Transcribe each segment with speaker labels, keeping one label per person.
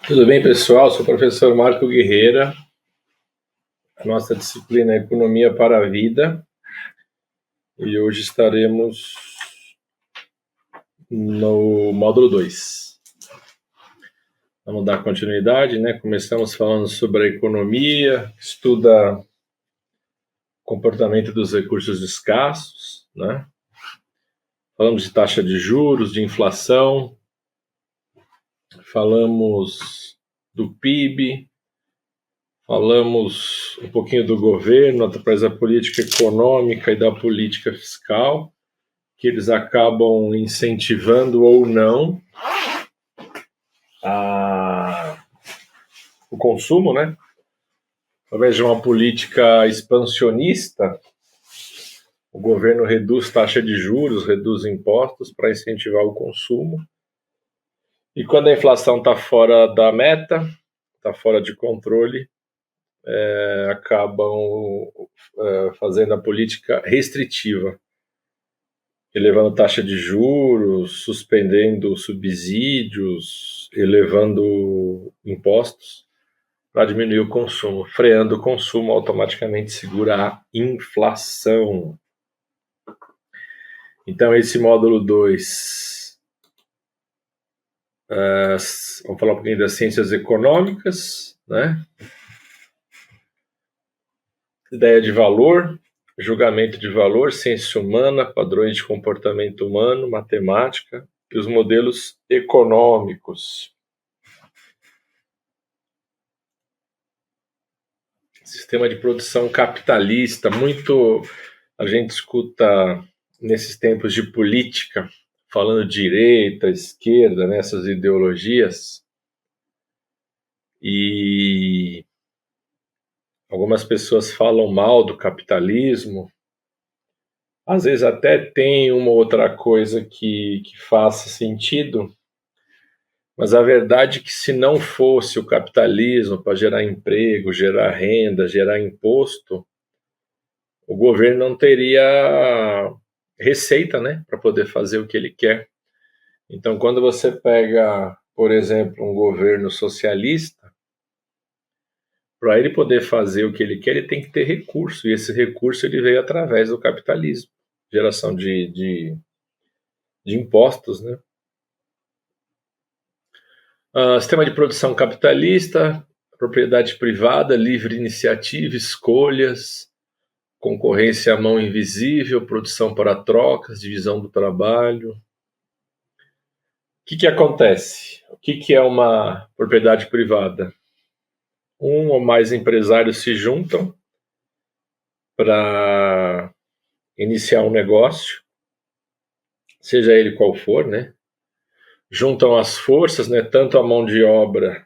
Speaker 1: Tudo bem, pessoal? Sou o professor Marco Guerreira. A nossa disciplina é Economia para a Vida. E hoje estaremos no módulo 2. Vamos dar continuidade, né? Começamos falando sobre a economia, estuda o comportamento dos recursos escassos, né? Falamos de taxa de juros, de inflação, falamos do PIB, falamos um pouquinho do governo, através da política econômica e da política fiscal, que eles acabam incentivando ou não o consumo, né? Através de uma política expansionista, o governo reduz taxa de juros, reduz impostos para incentivar o consumo. E quando a inflação está fora da meta, está fora de controle, acabam fazendo a política restritiva, elevando taxa de juros, suspendendo subsídios, elevando impostos para diminuir o consumo. Freando o consumo automaticamente segura a inflação. Então, esse módulo 2, vamos falar um pouquinho das ciências econômicas, né? Ideia de valor, julgamento de valor, ciência humana, padrões de comportamento humano, matemática e os modelos econômicos. Sistema de produção capitalista, muito a gente escuta nesses tempos de política, falando direita, esquerda, nessas ideologias, e algumas pessoas falam mal do capitalismo, às vezes até tem uma outra coisa que faça sentido, mas a verdade é que se não fosse o capitalismo para gerar emprego, gerar renda, gerar imposto, o governo não teria receita, né, para poder fazer o que ele quer. Então, quando você pega, por exemplo, um governo socialista, para ele poder fazer o que ele quer, ele tem que ter recurso, e esse recurso ele veio através do capitalismo, geração de impostos, né? Sistema de produção capitalista, propriedade privada, livre iniciativa, escolhas, concorrência à mão invisível, produção para trocas, divisão do trabalho. O que acontece? O que é uma propriedade privada? Um ou mais empresários se juntam para iniciar um negócio, seja ele qual for, né? Juntam as forças, né? Tanto a mão de obra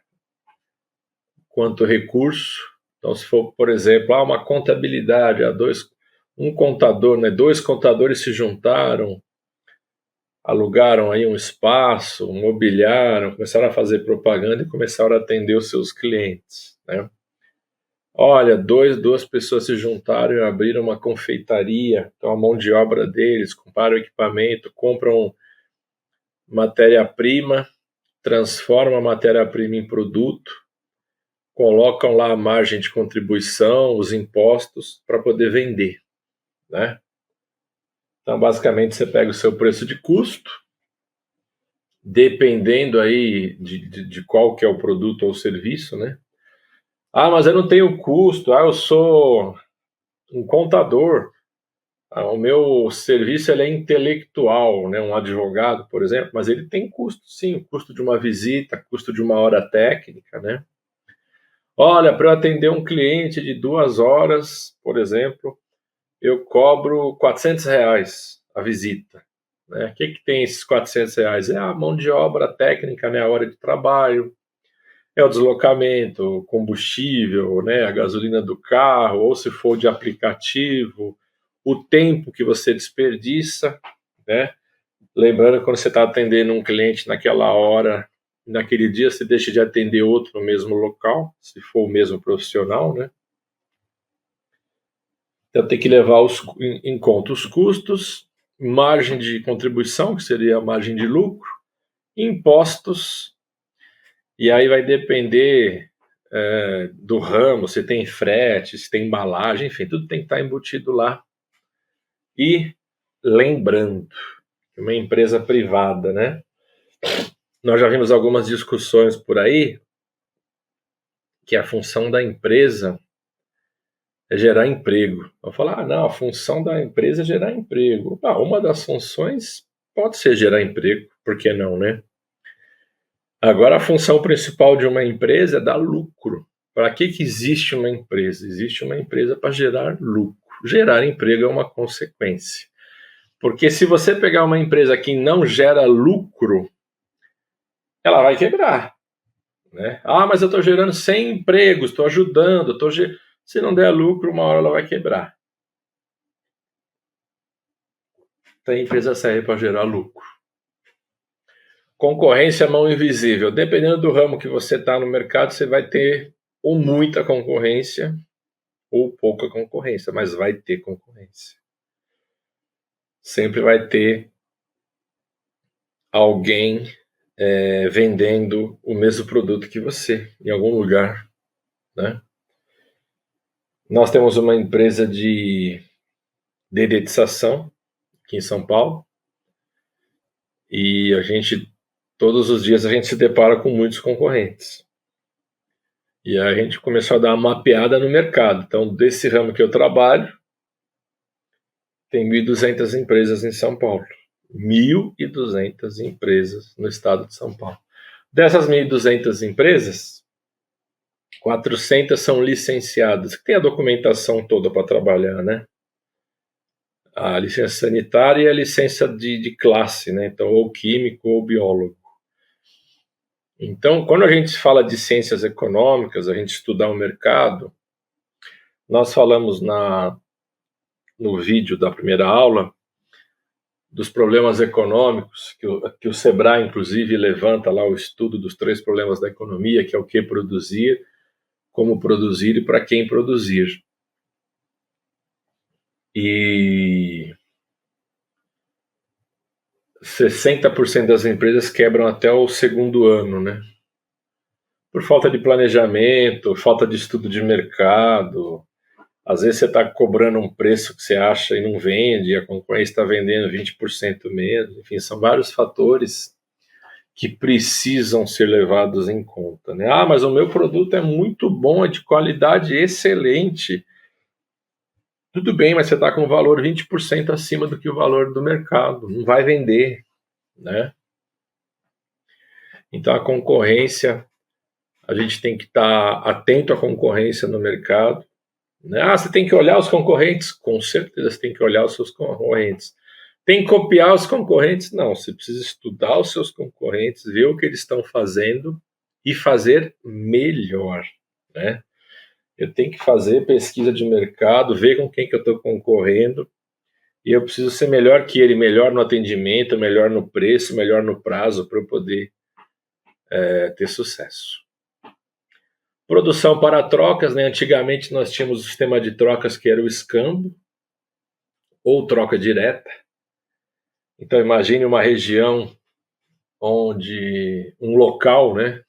Speaker 1: quanto o recurso. Então, se for, por exemplo, uma contabilidade, um contador, né? Dois contadores se juntaram, alugaram aí um espaço, mobiliaram, começaram a fazer propaganda e começaram a atender os seus clientes, né? Olha, duas pessoas se juntaram e abriram uma confeitaria, então a mão de obra deles, compraram equipamento, compram matéria-prima, transformam a matéria-prima em produto, colocam lá a margem de contribuição, os impostos, para poder vender, né? Então, basicamente, você pega o seu preço de custo, dependendo aí de qual que é o produto ou serviço, né? Mas eu não tenho custo, eu sou um contador, o meu serviço ele é intelectual, né? Um advogado, por exemplo, mas ele tem custo, sim, o custo de uma visita, custo de uma hora técnica, né? Olha, para eu atender um cliente de 2 horas, por exemplo, eu cobro R$ 400 a visita, né? O que tem esses R$ 400? É a mão de obra técnica, né? A hora de trabalho, é o deslocamento, o combustível, né? A gasolina do carro, ou se for de aplicativo, o tempo que você desperdiça, né? Lembrando que quando você está atendendo um cliente naquela hora, naquele dia, você deixa de atender outro no mesmo local, se for o mesmo profissional, né? Então tem que levar em conta os custos, margem de contribuição, que seria a margem de lucro, impostos E aí vai depender do ramo, se tem frete, se tem embalagem, enfim, tudo tem que estar embutido lá. E lembrando que uma empresa privada, né? Nós já vimos algumas discussões por aí que a função da empresa é gerar emprego. Vou falar, não, a função da empresa é gerar emprego. Uma das funções pode ser gerar emprego, por que não, né? Agora, a função principal de uma empresa é dar lucro. Para que existe uma empresa? Existe uma empresa para gerar lucro. Gerar emprego é uma consequência. Porque se você pegar uma empresa que não gera lucro, ela vai quebrar. Né? Mas eu estou gerando 100 empregos, estou ajudando, se não der lucro, uma hora ela vai quebrar. Então a empresa serve para gerar lucro. Concorrência mão invisível. Dependendo do ramo que você está no mercado, você vai ter ou muita concorrência ou pouca concorrência, mas vai ter concorrência. Sempre vai ter alguém vendendo o mesmo produto que você, em algum lugar, né? Nós temos uma empresa de dedetização aqui em São Paulo e todos os dias a gente se depara com muitos concorrentes. E a gente começou a dar uma mapeada no mercado. Então, desse ramo que eu trabalho, tem 1.200 empresas em São Paulo. 1.200 empresas no estado de São Paulo. Dessas 1.200 empresas, 400 são licenciadas, que tem a documentação toda para trabalhar, né? A licença sanitária e a licença de classe, né? Então, ou químico ou biólogo. Então, quando a gente fala de ciências econômicas, a gente estudar o mercado, nós falamos no vídeo da primeira aula dos problemas econômicos, que o Sebrae, inclusive, levanta lá o estudo dos 3 problemas da economia, que é o que produzir, como produzir e para quem produzir. E 60% das empresas quebram até o segundo ano, né? Por falta de planejamento, falta de estudo de mercado. Às vezes você está cobrando um preço que você acha e não vende, e a concorrência está vendendo 20% menos. Enfim, são vários fatores que precisam ser levados em conta, né? Mas o meu produto é muito bom, é de qualidade excelente. Tudo bem, mas você está com o valor 20% acima do que o valor do mercado. Não vai vender, né? Então, a concorrência, a gente tem que estar atento à concorrência no mercado. Né? Você tem que olhar os concorrentes? Com certeza você tem que olhar os seus concorrentes. Tem que copiar os concorrentes? Não, você precisa estudar os seus concorrentes, ver o que eles estão fazendo e fazer melhor, né? Eu tenho que fazer pesquisa de mercado, ver com quem que eu estou concorrendo e eu preciso ser melhor que ele, melhor no atendimento, melhor no preço, melhor no prazo para eu poder ter sucesso. Produção para trocas, né? Antigamente nós tínhamos o sistema de trocas que era o escambo ou troca direta. Então imagine uma região um local, né?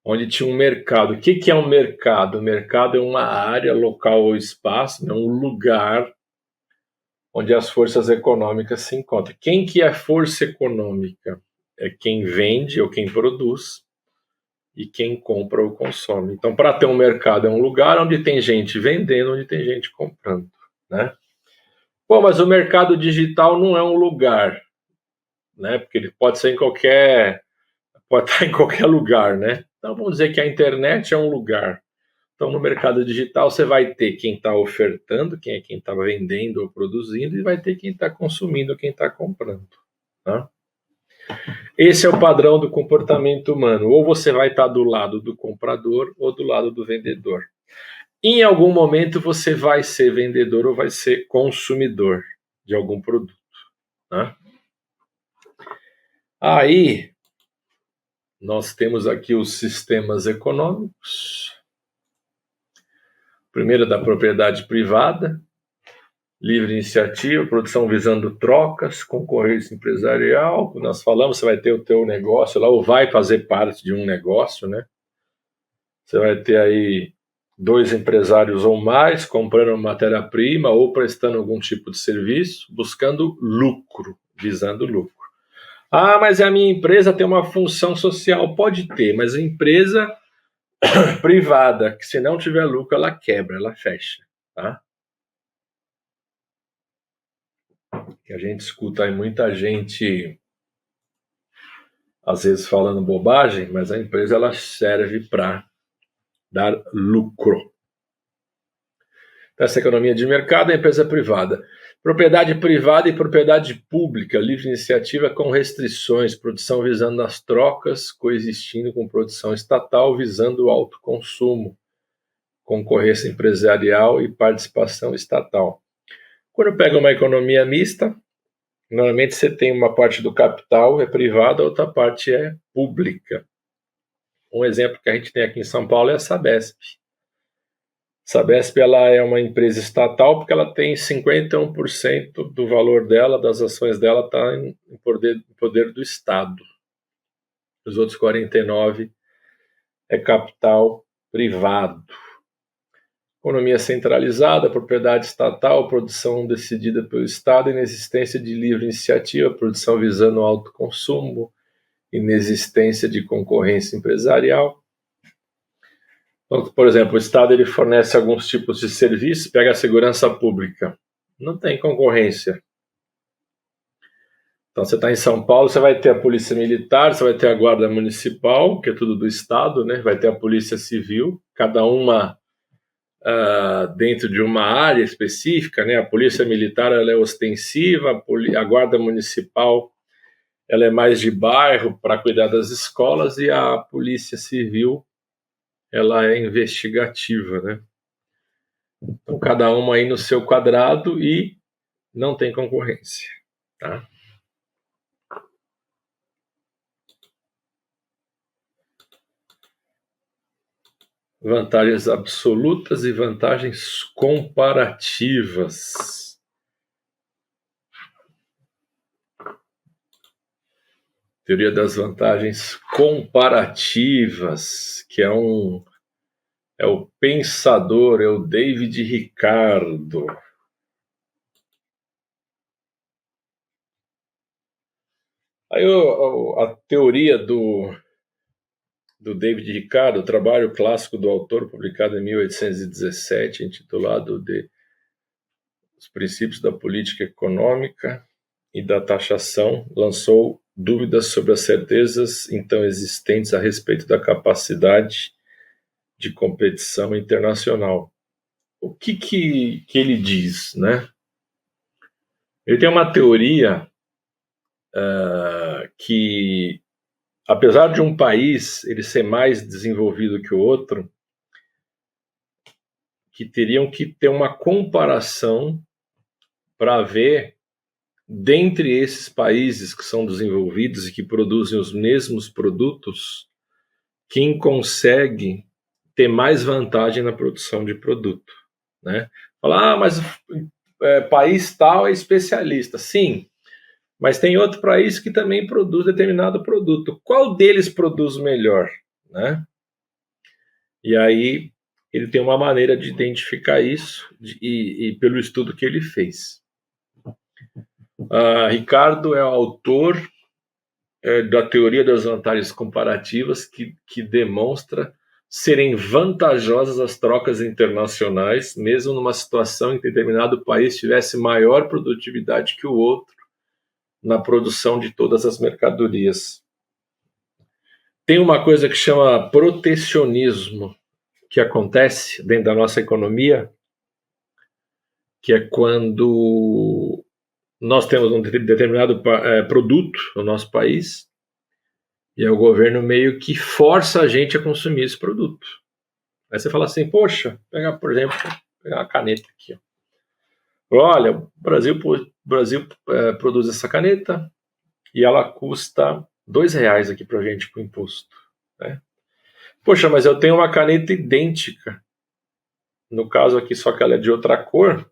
Speaker 1: Onde tinha um mercado. O que é um mercado? O mercado é uma área, local ou espaço, né? Um lugar onde as forças econômicas se encontram. Quem que é força econômica? É quem vende ou quem produz e quem compra ou consome. Então, para ter um mercado, é um lugar onde tem gente vendendo, onde tem gente comprando, né? Mas o mercado digital não é um lugar, né? Porque ele pode ser pode estar em qualquer lugar, né? Então, vamos dizer que a internet é um lugar. Então, no mercado digital, você vai ter quem está ofertando, quem está vendendo ou produzindo, e vai ter quem está consumindo, quem está comprando. Tá? Esse é o padrão do comportamento humano. Ou você vai estar do lado do comprador ou do lado do vendedor. Em algum momento, você vai ser vendedor ou vai ser consumidor de algum produto. Tá? Aí, nós temos aqui os sistemas econômicos. Primeiro, da propriedade privada. livre iniciativa, produção visando trocas, concorrência empresarial. Como nós falamos, você vai ter o teu negócio lá, ou vai fazer parte de um negócio, né? Você vai ter aí 2 empresários ou mais comprando matéria-prima ou prestando algum tipo de serviço, buscando lucro, visando lucro. Ah, mas a minha empresa tem uma função social. Pode ter, mas a empresa privada, que se não tiver lucro, ela quebra, ela fecha, tá? Que a gente escuta aí muita gente, às vezes, falando bobagem, mas a empresa ela serve para dar lucro. Essa economia de mercado é a empresa privada. Propriedade privada e propriedade pública, livre iniciativa com restrições, produção visando as trocas, coexistindo com produção estatal visando o autoconsumo, concorrência empresarial e participação estatal. Quando pega uma economia mista, normalmente você tem uma parte do capital é privada, outra parte é pública. Um exemplo que a gente tem aqui em São Paulo é a Sabesp. Sabesp ela é uma empresa estatal porque ela tem 51% do valor dela, das ações dela, está em poder do Estado. Os outros 49% é capital privado. Economia centralizada, propriedade estatal, produção decidida pelo Estado, inexistência de livre iniciativa, produção visando o autoconsumo, inexistência de concorrência empresarial. Então, por exemplo, o Estado ele fornece alguns tipos de serviços, pega a segurança pública, não tem concorrência. Então, você está em São Paulo, você vai ter a Polícia Militar, você vai ter a Guarda Municipal, que é tudo do Estado, né? Vai ter a Polícia Civil, cada uma dentro de uma área específica, né? A Polícia Militar ela é ostensiva, a Guarda Municipal ela é mais de bairro para cuidar das escolas e a Polícia Civil ela é investigativa, né? Então, cada uma aí no seu quadrado e não tem concorrência, tá? Vantagens absolutas e vantagens comparativas. Teoria das vantagens comparativas, que é o pensador, é o David Ricardo. Aí a teoria do David Ricardo, o trabalho clássico do autor, publicado em 1817, intitulado de Os Princípios da Política Econômica e da Taxação, lançou dúvidas sobre as certezas então existentes a respeito da capacidade de competição internacional. O que ele diz, né? Ele tem uma teoria que, apesar de um país ele ser mais desenvolvido que o outro, que teriam que ter uma comparação para ver, dentre esses países que são desenvolvidos e que produzem os mesmos produtos, quem consegue ter mais vantagem na produção de produto, né? Falar, mas país tal é especialista. Sim, mas tem outro país que também produz determinado produto. Qual deles produz melhor, né? E aí ele tem uma maneira de identificar isso e pelo estudo que ele fez. Ricardo é o autor da teoria das vantagens comparativas que demonstra serem vantajosas as trocas internacionais, mesmo numa situação em que determinado país tivesse maior produtividade que o outro na produção de todas as mercadorias. Tem uma coisa que chama protecionismo, que acontece dentro da nossa economia, que é quando nós temos um determinado produto no nosso país e o governo meio que força a gente a consumir esse produto. Aí você fala assim, poxa, pegar, por exemplo, pegar uma caneta aqui. Olha, o Brasil produz essa caneta e ela custa R$2 aqui para a gente com imposto, né? Poxa, mas eu tenho uma caneta idêntica, no caso aqui só que ela é de outra cor,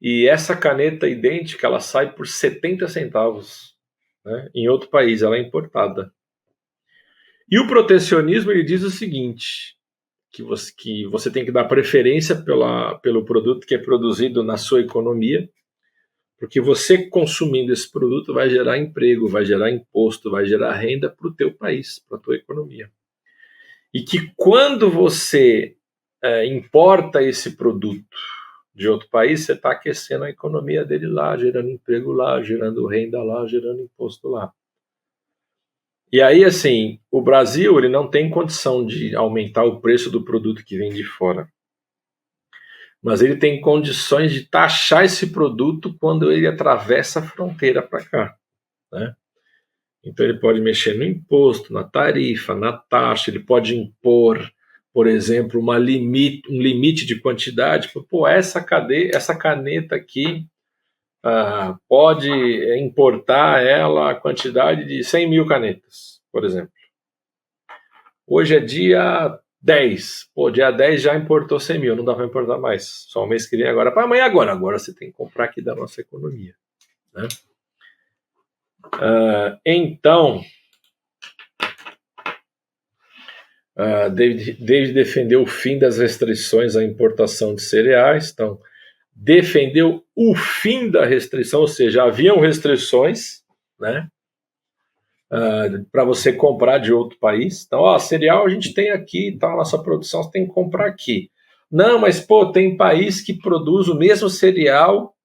Speaker 1: e essa caneta idêntica ela sai por 70 centavos, né? Em outro país, ela é importada. E o protecionismo ele diz o seguinte, que você tem que dar preferência pelo produto que é produzido na sua economia, porque você consumindo esse produto vai gerar emprego, vai gerar imposto, vai gerar renda para o teu país, para a tua economia. E que quando você importa esse produto de outro país, você está aquecendo a economia dele lá, gerando emprego lá, gerando renda lá, gerando imposto lá. E aí, assim, o Brasil ele não tem condição de aumentar o preço do produto que vem de fora. Mas ele tem condições de taxar esse produto quando ele atravessa a fronteira para cá, né? Então ele pode mexer no imposto, na tarifa, na taxa, ele pode impor, por exemplo, um limite de quantidade. Pô, essa caneta aqui pode importar ela a quantidade de 100 mil canetas, por exemplo. Hoje é dia 10. Pô, dia 10 já importou 100 mil, não dá para importar mais. Só o mês que vem agora. Para amanhã agora. Agora você tem que comprar aqui da nossa economia, né? Então, David defendeu o fim das restrições à importação de cereais. Então, defendeu o fim da restrição, ou seja, haviam restrições, né, para você comprar de outro país. Então, cereal a gente tem aqui, tá, a nossa produção você tem que comprar aqui. Não, mas pô, tem país que produz o mesmo cereal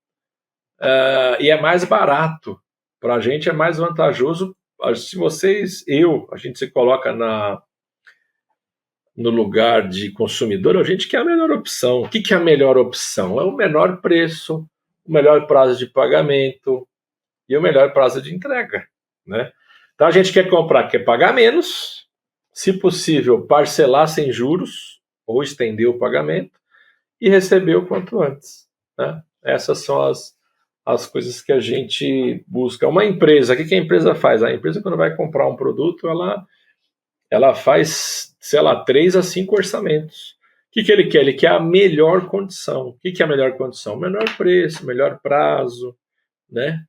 Speaker 1: e é mais barato. Para a gente é mais vantajoso. Se a gente se coloca no lugar de consumidor, a gente quer a melhor opção. O que é a melhor opção? É o menor preço, o melhor prazo de pagamento e o melhor prazo de entrega, né? Então a gente quer pagar menos, se possível, parcelar sem juros ou estender o pagamento e receber o quanto antes, né? Essas são as coisas que a gente busca. Uma empresa, o que a empresa faz? A empresa, quando vai comprar um produto, ela faz, sei lá, 3 a 5 orçamentos. O que ele quer? Ele quer a melhor condição. O que é a melhor condição? Menor preço, melhor prazo, né?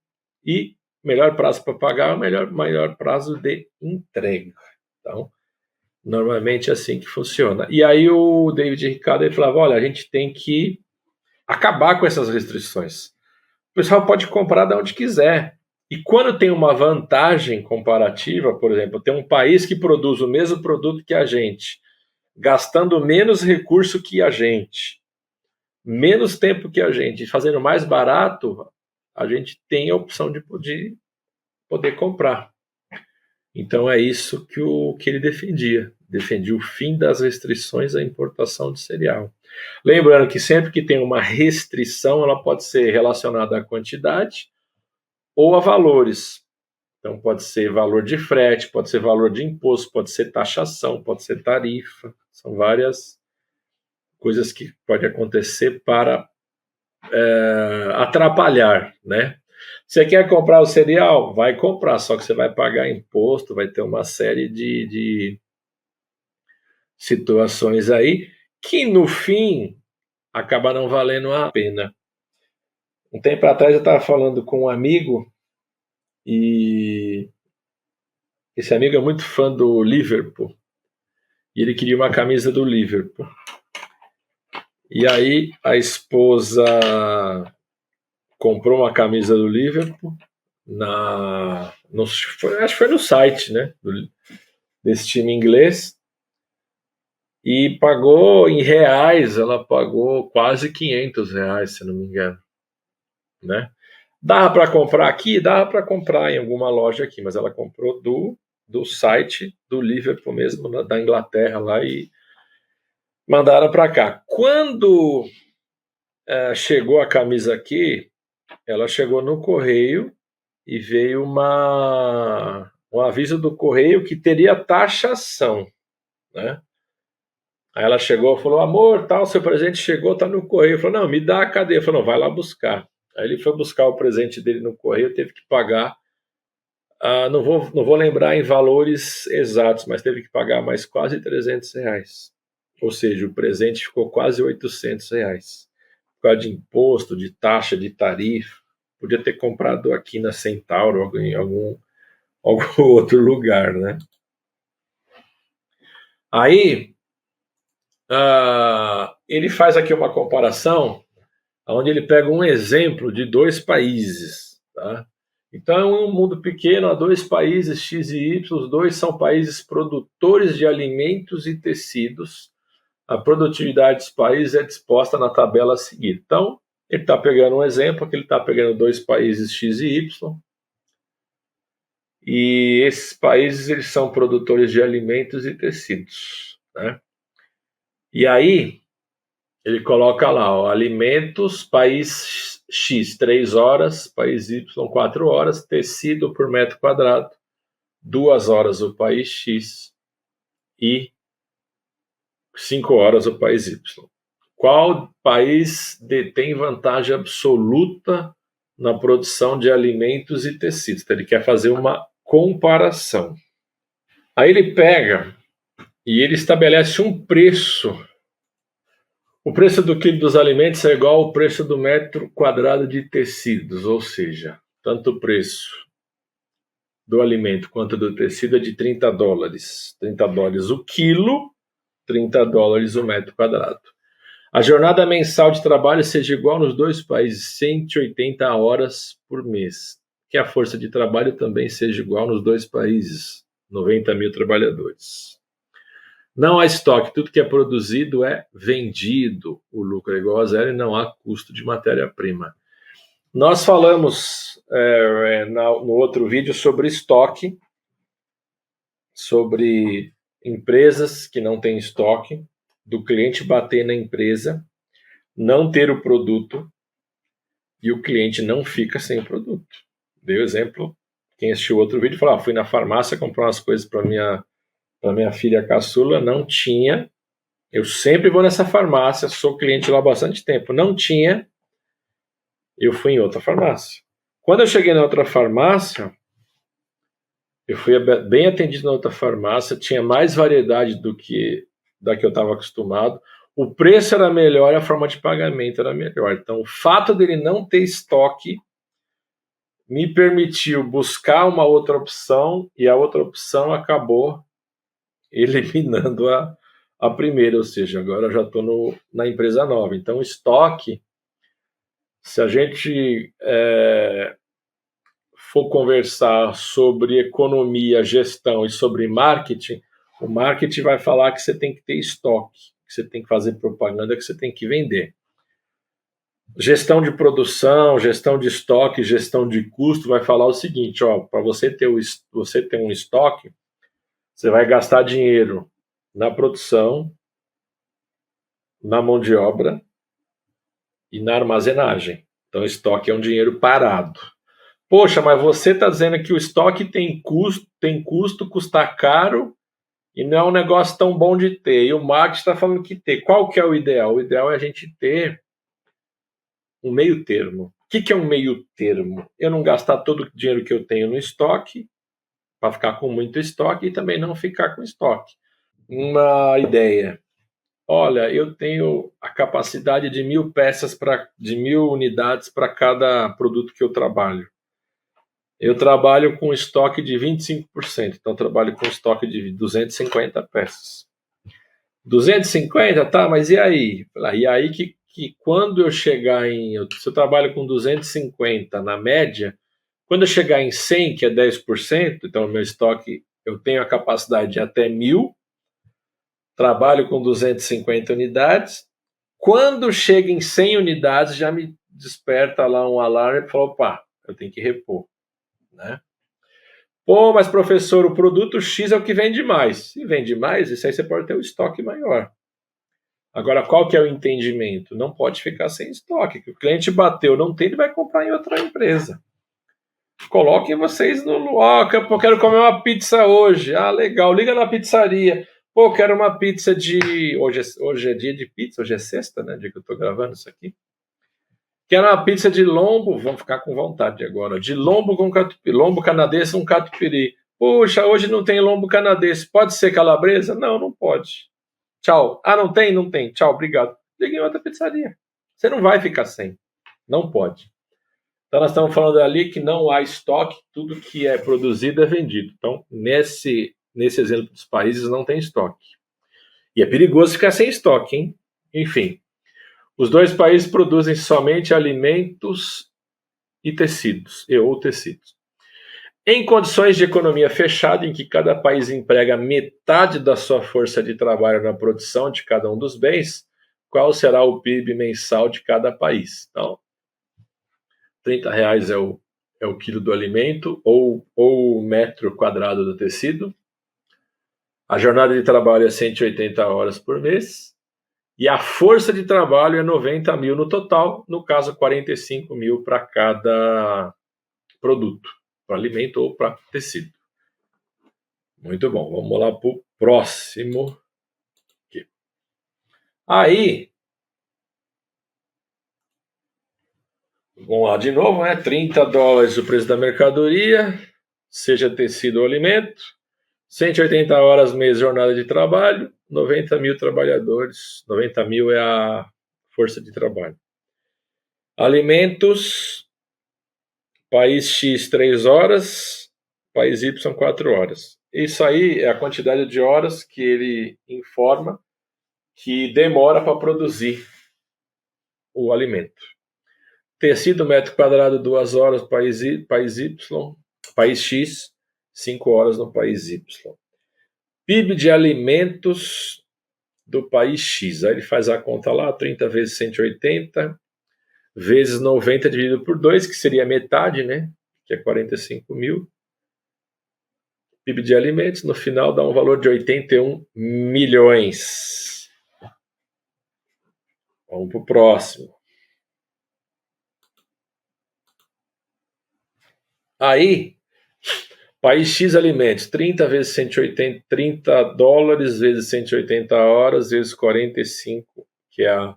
Speaker 1: E melhor prazo para pagar, maior prazo de entrega. Então, normalmente é assim que funciona. E aí o David Ricardo ele falava, olha, a gente tem que acabar com essas restrições. O pessoal pode comprar de onde quiser. E quando tem uma vantagem comparativa, por exemplo, tem um país que produz o mesmo produto que a gente, gastando menos recurso que a gente, menos tempo que a gente, fazendo mais barato, a gente tem a opção de poder comprar. Então é isso que ele defendia. Defendia o fim das restrições à importação de cereal. Lembrando que sempre que tem uma restrição, ela pode ser relacionada à quantidade ou a valores. Então pode ser valor de frete, pode ser valor de imposto, pode ser taxação, pode ser tarifa. São várias coisas que podem acontecer para atrapalhar, né? Você quer comprar o cereal? Vai comprar, só que você vai pagar imposto, vai ter uma série de situações aí que no fim acaba não valendo a pena. Um tempo atrás eu estava falando com um amigo e esse amigo é muito fã do Liverpool e ele queria uma camisa do Liverpool. E aí a esposa comprou uma camisa do Liverpool acho que foi no site, né, desse time inglês, e pagou em reais, ela pagou quase R$ 500, se não me engano, né? Dava para comprar aqui? Dava para comprar em alguma loja aqui, mas ela comprou do site do Liverpool mesmo, da Inglaterra lá, e mandaram para cá. Quando chegou a camisa aqui, ela chegou no correio e veio um aviso do correio que teria taxação, né? Aí ela chegou e falou, amor, tal, seu presente chegou, tá no correio. Falou, não, me dá a cadeia. Falou, não, vai lá buscar. Aí ele foi buscar o presente dele no correio, teve que pagar, não vou lembrar em valores exatos, mas teve que pagar mais quase R$ 300. Ou seja, o presente ficou quase R$ 800. por causa de imposto, de taxa, de tarifa. Podia ter comprado aqui na Centauro ou em algum outro lugar, né? Aí, ele faz aqui uma comparação onde ele pega um exemplo de 2 países, tá? Então, em um mundo pequeno, há 2 países, X e Y, os 2 são países produtores de alimentos e tecidos. A produtividade dos países é disposta na tabela a seguir. Então, ele está pegando um exemplo, que ele está pegando 2 países X e Y, e esses países eles são produtores de alimentos e tecidos, né? E aí, ele coloca lá, ó, alimentos, país X, 3 horas, país Y, 4 horas, tecido por metro quadrado, 2 horas o país X e 5 horas o país Y. Qual país detém vantagem absoluta na produção de alimentos e tecidos? Então, ele quer fazer uma comparação. Aí ele pega e ele estabelece um preço. O preço do quilo dos alimentos é igual ao preço do metro quadrado de tecidos, ou seja, tanto o preço do alimento quanto do tecido é de $30. $30 o quilo, $30 o metro quadrado. A jornada mensal de trabalho seja igual nos 2 países, 180 horas por mês. Que a força de trabalho também seja igual nos 2 países, 90 mil trabalhadores. Não há estoque, tudo que é produzido é vendido. O lucro é igual a zero e não há custo de matéria-prima. Nós falamos no outro vídeo sobre estoque, sobre empresas que não têm estoque, do cliente bater na empresa, não ter o produto e o cliente não fica sem o produto. Dei o exemplo, quem assistiu outro vídeo falou, fui na farmácia comprar umas coisas para minha filha caçula, não tinha. Eu sempre vou nessa farmácia, sou cliente lá há bastante tempo. Não tinha, eu fui em outra farmácia. Quando eu cheguei na outra farmácia, eu fui bem atendido na outra farmácia, tinha mais variedade do que da que eu estava acostumado. O preço era melhor e a forma de pagamento era melhor. Então, o fato dele não ter estoque me permitiu buscar uma outra opção e a outra opção acabou eliminando a primeira, ou seja, agora eu já estou na empresa nova. Então, estoque, se a gente for conversar sobre economia, gestão e sobre marketing, o marketing vai falar que você tem que ter estoque, que você tem que fazer propaganda, que você tem que vender. Gestão de produção, gestão de estoque, gestão de custo vai falar o seguinte, para você ter um estoque, você vai gastar dinheiro na produção, na mão de obra e na armazenagem. Então, estoque é um dinheiro parado. Poxa, mas você está dizendo que o estoque tem custo, custa caro e não é um negócio tão bom de ter. E o marketing está falando que ter. Qual que é o ideal? O ideal é a gente ter um meio termo. O que é um meio termo? Eu não gastar todo o dinheiro que eu tenho no estoque para ficar com muito estoque e também não ficar com estoque. Uma ideia. Olha, eu tenho a capacidade de 1.000 peças, de 1.000 unidades para cada produto que eu trabalho. Eu trabalho com estoque de 25%, então eu trabalho com estoque de 250 peças. 250, tá, mas e aí? E aí que quando eu chegar se eu trabalho com 250 na média, quando eu chegar em 100, que é 10%, então o meu estoque, eu tenho a capacidade de até 1.000, trabalho com 250 unidades, quando chega em 100 unidades, já me desperta lá um alarme e fala, opa, eu tenho que repor, né? Pô, mas professor, o produto X é o que vende mais. Se vende mais, isso aí você pode ter um estoque maior. Agora, qual que é o entendimento? Não pode ficar sem estoque. Que o cliente bateu, não tem, ele vai comprar em outra empresa. Coloquem vocês eu quero comer uma pizza hoje. Ah, legal, liga na pizzaria. Pô, quero uma pizza de... Hoje é dia de pizza, hoje é sexta, né? Dia que eu tô gravando isso aqui. Quero uma pizza de lombo, vamos ficar com vontade agora, de lombo com catupiry, lombo canadense com catupiry. Puxa, hoje não tem lombo canadense, pode ser calabresa? Não, não pode. Tchau. Ah, não tem? Não tem. Tchau, obrigado. Ligue em outra pizzaria. Você não vai ficar sem. Não pode. Então, nós estamos falando ali que não há estoque, tudo que é produzido é vendido. Então, nesse exemplo dos países, não tem estoque. E é perigoso ficar sem estoque, hein? Enfim, os dois países produzem somente alimentos e tecidos, ou tecidos. Em condições de economia fechada, em que cada país emprega metade da sua força de trabalho na produção de cada um dos bens, qual será o PIB mensal de cada país? Então, R$ 30 é o quilo do alimento ou o metro quadrado do tecido. A jornada de trabalho é 180 horas por mês. E a força de trabalho é 90 mil no total, no caso 45 mil para cada produto, para alimento ou para tecido. Muito bom, vamos lá para o próximo. Aqui. Aí, vamos lá de novo, né? $30 o preço da mercadoria, seja tecido ou alimento, 180 horas mês jornada de trabalho, 90 mil trabalhadores, 90 mil é a força de trabalho. Alimentos, país X 3 horas, país Y 4 horas. Isso aí é a quantidade de horas que ele informa que demora para produzir o alimento. Tecido metro quadrado 2 horas, país Y, país X 5 horas no país Y. PIB de alimentos do país X. Aí ele faz a conta lá, 30 vezes 180 vezes 90 dividido por 2, que seria metade, né? Que é 45 mil. PIB de alimentos, no final dá um valor de 81 milhões. Vamos para o próximo. Aí, país X alimentos, 30 vezes 180, $30 vezes 180 horas, vezes 45, que é a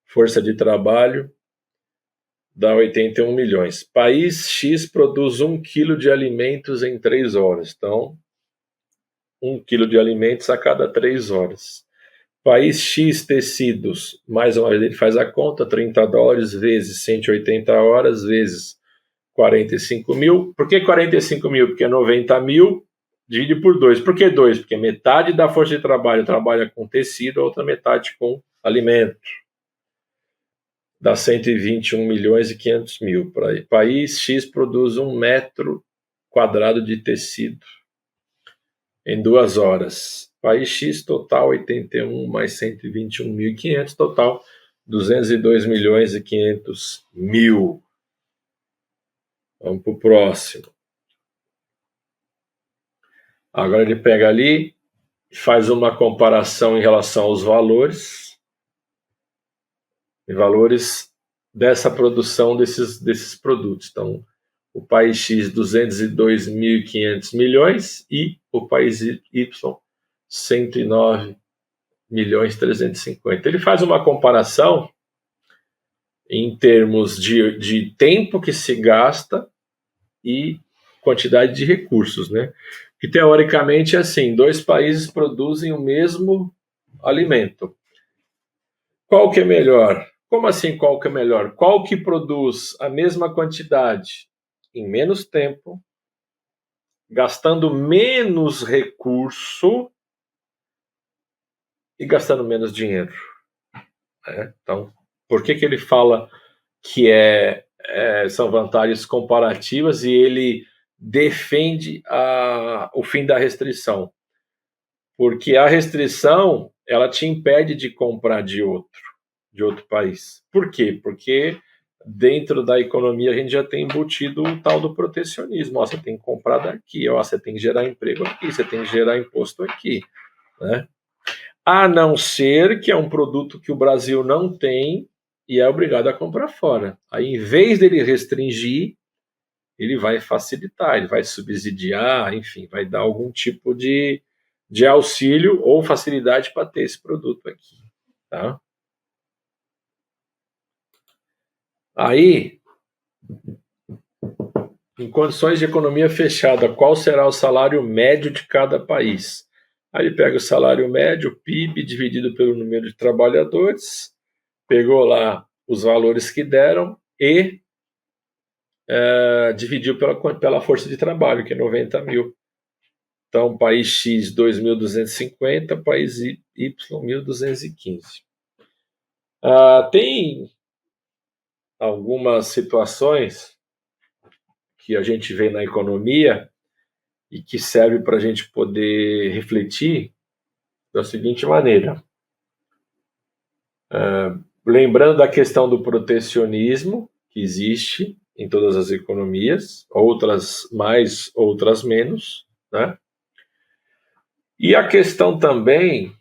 Speaker 1: força de trabalho, dá 81 milhões. País X produz 1 quilo de alimentos em 3 horas. Então, 1 quilo de alimentos a cada 3 horas. País X tecidos, mais uma vez ele faz a conta, $30 vezes 180 horas, vezes 45 mil. Por que 45 mil? Porque 90 mil divide por 2. Por que 2? Porque metade da força de trabalho trabalha com tecido, a outra metade com alimento. Dá 121 milhões e 500 mil. País X produz 1 metro quadrado de tecido em 2 horas. País X total 81 mais 121.500, total 202 milhões e 500 mil. Vamos para o próximo. Agora ele pega ali e faz uma comparação em relação aos valores. Em valores dessa produção desses produtos. Então, o país X, 202.500 milhões e o país Y, 109 milhões 350. Ele faz uma comparação em termos de tempo que se gasta e quantidade de recursos, né? Que teoricamente é assim, 2 países produzem o mesmo alimento. Qual que é melhor? Como assim qual que é melhor? Qual que produz a mesma quantidade em menos tempo, gastando menos recurso e gastando menos dinheiro? Então, por que ele fala que são vantagens comparativas e ele defende o fim da restrição? Porque a restrição, ela te impede de comprar de outro país. Por quê? Porque dentro da economia a gente já tem embutido o tal do protecionismo. Você tem que comprar daqui, você tem que gerar emprego aqui, você tem que gerar imposto aqui, né? A não ser que é um produto que o Brasil não tem e é obrigado a comprar fora. Aí, em vez dele restringir, ele vai facilitar, ele vai subsidiar, enfim, vai dar algum tipo de auxílio ou facilidade para ter esse produto aqui, tá? Aí, em condições de economia fechada, qual será o salário médio de cada país? Aí ele pega o salário médio, PIB, dividido pelo número de trabalhadores, pegou lá os valores que deram e dividiu pela força de trabalho, que é 90 mil. Então, país X, 2.250, país Y, 1.215. Tem algumas situações que a gente vê na economia e que serve para a gente poder refletir da seguinte maneira. Lembrando da questão do protecionismo, que existe em todas as economias, outras mais, outras menos, né? E a questão também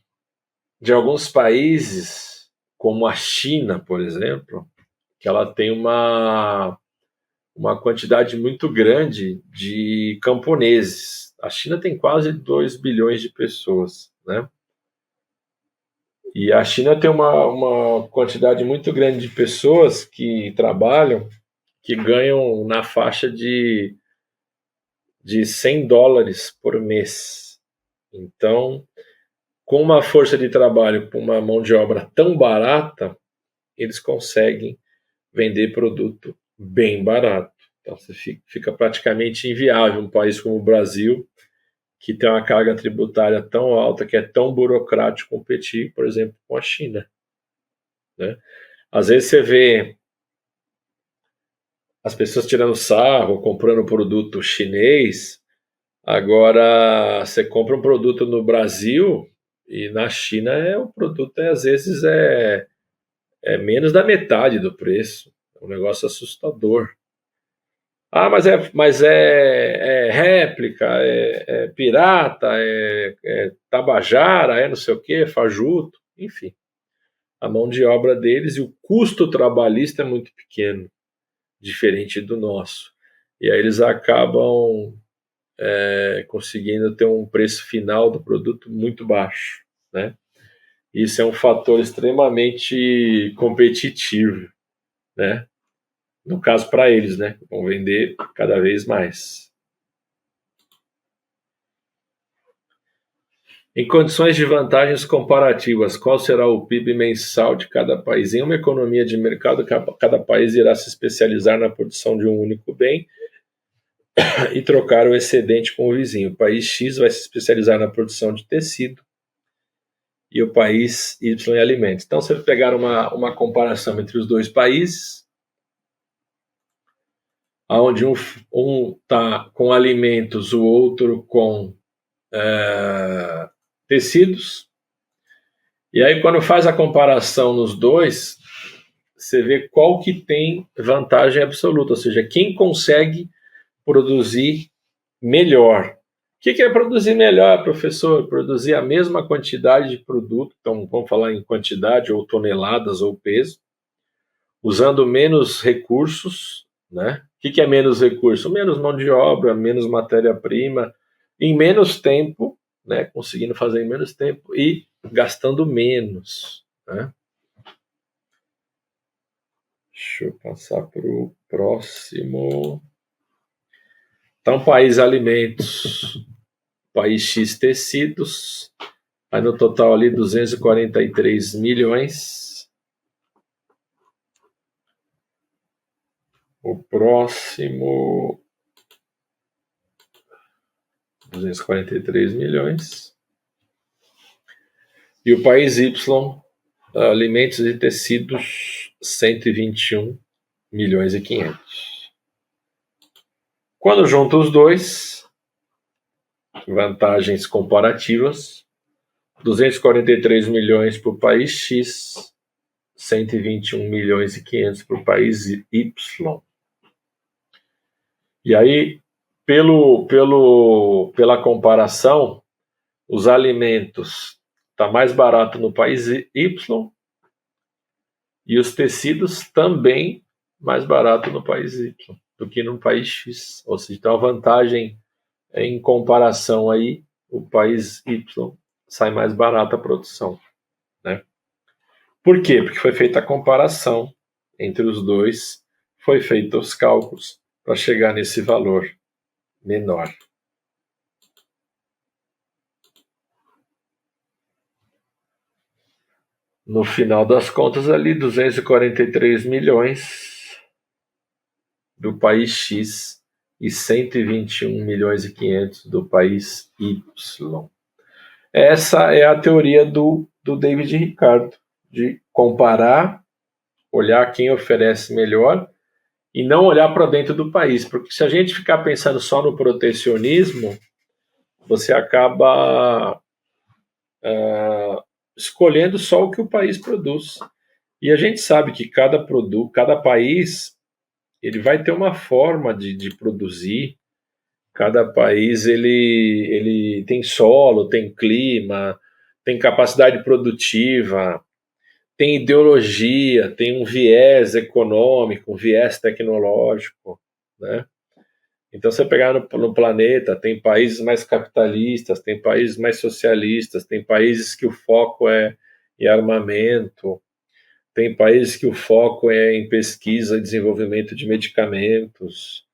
Speaker 1: de alguns países, como a China, por exemplo, que ela tem uma quantidade muito grande de camponeses. A China tem quase 2 bilhões de pessoas, né? E a China tem uma quantidade muito grande de pessoas que trabalham, que ganham na faixa de $100 por mês. Então, com uma força de trabalho, com uma mão de obra tão barata, eles conseguem vender produto bem barato. Então, fica praticamente inviável um país como o Brasil, que tem uma carga tributária tão alta, que é tão burocrático competir, por exemplo, com a China, né? Às vezes você vê as pessoas tirando sarro, comprando produto chinês. Agora, você compra um produto no Brasil e na China o produto às vezes é menos da metade do preço. É um negócio assustador. Mas é réplica, é pirata, é tabajara, é não sei o que, fajuto, enfim. A mão de obra deles e o custo trabalhista é muito pequeno, diferente do nosso. E aí eles acabam conseguindo ter um preço final do produto muito baixo, né? Isso é um fator extremamente competitivo, né? No caso para eles, né? Vão vender cada vez mais. Em condições de vantagens comparativas, qual será o PIB mensal de cada país? Em uma economia de mercado, cada país irá se especializar na produção de um único bem e trocar o excedente com o vizinho. O país X vai se especializar na produção de tecido e o país Y em alimentos. Então, se você pegar uma comparação entre os dois países, onde um está com alimentos, o outro com tecidos, e aí quando faz a comparação nos dois, você vê qual que tem vantagem absoluta, ou seja, quem consegue produzir melhor. O que é produzir melhor, professor? Produzir a mesma quantidade de produto, então vamos falar em quantidade ou toneladas ou peso, usando menos recursos, né? O que é menos recurso? Menos mão de obra, menos matéria-prima, em menos tempo, né? Conseguindo fazer em menos tempo e gastando menos, né? Deixa eu passar para o próximo. Então, país alimentos, país X tecidos, aí no total ali 243 milhões. O próximo, 243 milhões. E o país Y, alimentos e tecidos, 121 milhões e 500. Quando junta os dois, vantagens comparativas, 243 milhões para o país X, 121 milhões e 500 para o país Y. E aí, pela comparação, os alimentos está mais barato no país Y e os tecidos também mais barato no país Y do que no país X. Ou seja, então a vantagem em comparação aí, o país Y sai mais barata a produção, né? Por quê? Porque foi feita a comparação entre os dois, foi feito os cálculos para chegar nesse valor menor. no final das contas ali 243 milhões do país X e 121 milhões e 500 do país Y. Essa é a teoria do David Ricardo, de comparar, olhar quem oferece melhor e não olhar para dentro do país, porque se a gente ficar pensando só no protecionismo, você acaba escolhendo só o que o país produz. E a gente sabe que cada produto, cada país, ele vai ter uma forma de produzir. Cada país ele tem solo, tem clima, tem capacidade produtiva, tem ideologia, tem um viés econômico, um viés tecnológico, né? Então, você pegar no planeta, tem países mais capitalistas, tem países mais socialistas, tem países que o foco é em armamento, tem países que o foco é em pesquisa e desenvolvimento de medicamentos,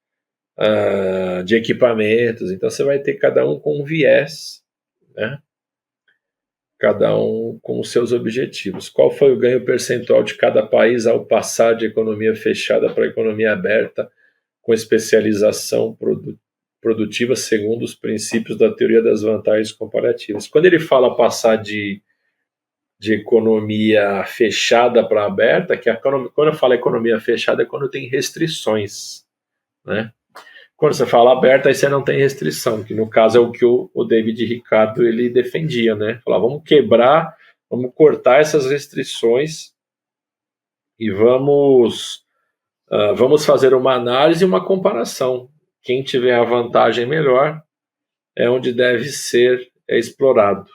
Speaker 1: de equipamentos. Então, você vai ter cada um com um viés, né? Cada um com os seus objetivos. Qual foi o ganho percentual de cada país ao passar de economia fechada para economia aberta, com especialização produtiva segundo os princípios da teoria das vantagens comparativas? Quando ele fala passar de economia fechada para aberta, quando eu falo economia fechada é quando tem restrições, né? Quando você fala aberta, aí você não tem restrição, que no caso é o que o David Ricardo ele defendia, né? Falar, vamos quebrar, vamos cortar essas restrições e vamos fazer uma análise e uma comparação. Quem tiver a vantagem melhor é onde deve ser explorado.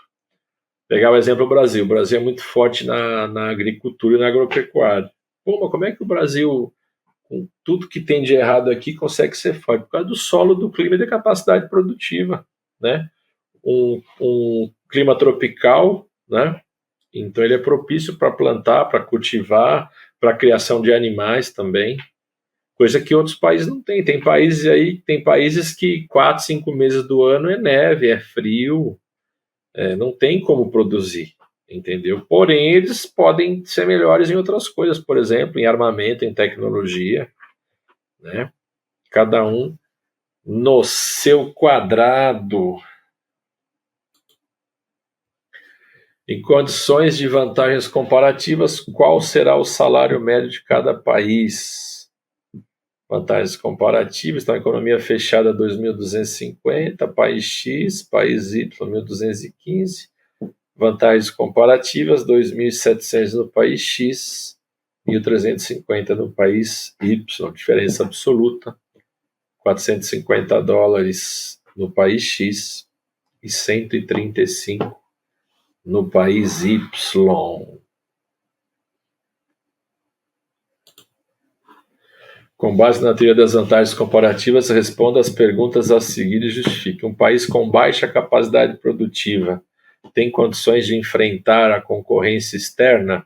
Speaker 1: Pegar o exemplo do Brasil. O Brasil é muito forte na agricultura e na agropecuária. Pô, mas como é que o Brasil, com tudo que tem de errado aqui, consegue ser forte? Por causa do solo, do clima e da capacidade produtiva, né? Um clima tropical, né? Então ele é propício para plantar, para cultivar, para a criação de animais também, coisa que outros países não têm. Tem países que 4, 5 meses do ano é neve, é frio, não tem como produzir, entendeu? Porém, eles podem ser melhores em outras coisas, por exemplo, em armamento, em tecnologia, né? Cada um no seu quadrado. Em condições de vantagens comparativas, qual será o salário médio de cada país? Vantagens comparativas, então, economia fechada 2.250, país X, país Y 1.215. Vantagens comparativas, 2.700 no país X, 1.350 no país Y. Diferença absoluta, $450 no país X e 135 no país Y. Com base na teoria das vantagens comparativas, responda as perguntas a seguir e justifique. Um país com baixa capacidade produtiva tem condições de enfrentar a concorrência externa?